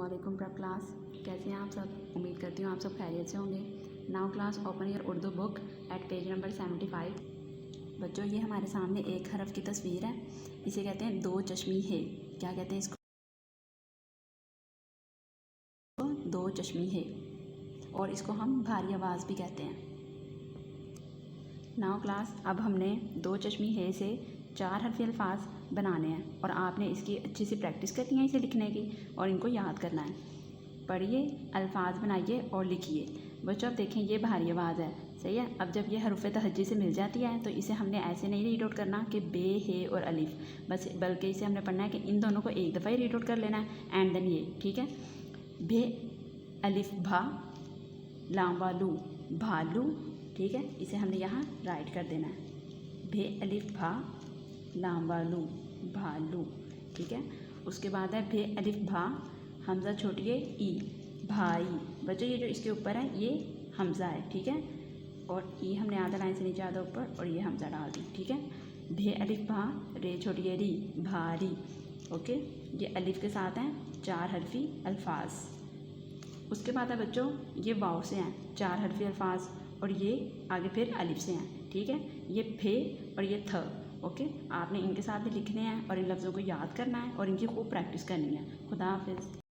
अस्सलामुअलैकुम prep class, कैसे हैं आप सब। उम्मीद करती हूँ आप सब खैरियत से होंगे। Now class open your Urdu book at page number 75। बच्चों, ये हमारे सामने एक हरफ की तस्वीर है। इसे कहते हैं दो चश्मी है। क्या कहते हैं इसको? दो चश्मी है। और इसको हम भारी आवाज़ भी कहते हैं। नाउ क्लास, अब हमने दो चश्मी है से 4 हरफी अल्फाज बनाने हैं और आपने इसकी अच्छी सी प्रैक्टिस करनी है इसे लिखने की और इनको याद करना है। पढ़िए, अल्फाज बनाइए और लिखिए। बच्चों, अब देखें ये भारी आवाज़ है, सही है। अब जब ये हरूफ तहज्जी से मिल जाती है तो इसे हमने ऐसे नहीं रीड आउट करना कि बे है और अलिफ बस, बल्कि इसे हमने पढ़ना है कि इन दोनों को एक दफ़ा ही रीड आउट कर लेना है एंड देन ये, ठीक है। बे अलिफ भा लाम वालू भालू, ठीक है। इसे हमने यहाँ राइट कर देना है। बे अलिफ भा लाम वालू भालू, ठीक है। उसके बाद है बे अलिफ भा हमज़ा छोटी है ई भाई। बच्चों, ये जो इसके ऊपर है ये हमज़ा है, ठीक है। और ई हमने आधा लाइन से नीचे आधा ऊपर और ये हमज़ा डाल दी, ठीक है। भे अलिफ भा रे छोटी है री भारी, ओके। ये अलिफ के साथ हैं 4 हरफी अल्फाज। उसके बाद है बच्चों ये वाव से हैं 4 हरफी अल्फाज और ये आगे फिर अलिफ से हैं, ठीक है। ये फे और ये थ, ओके। आपने इनके साथ भी लिखने हैं और इन लफ्ज़ों को याद करना है और इनकी खूब प्रैक्टिस करनी है। खुदा हाफिज़।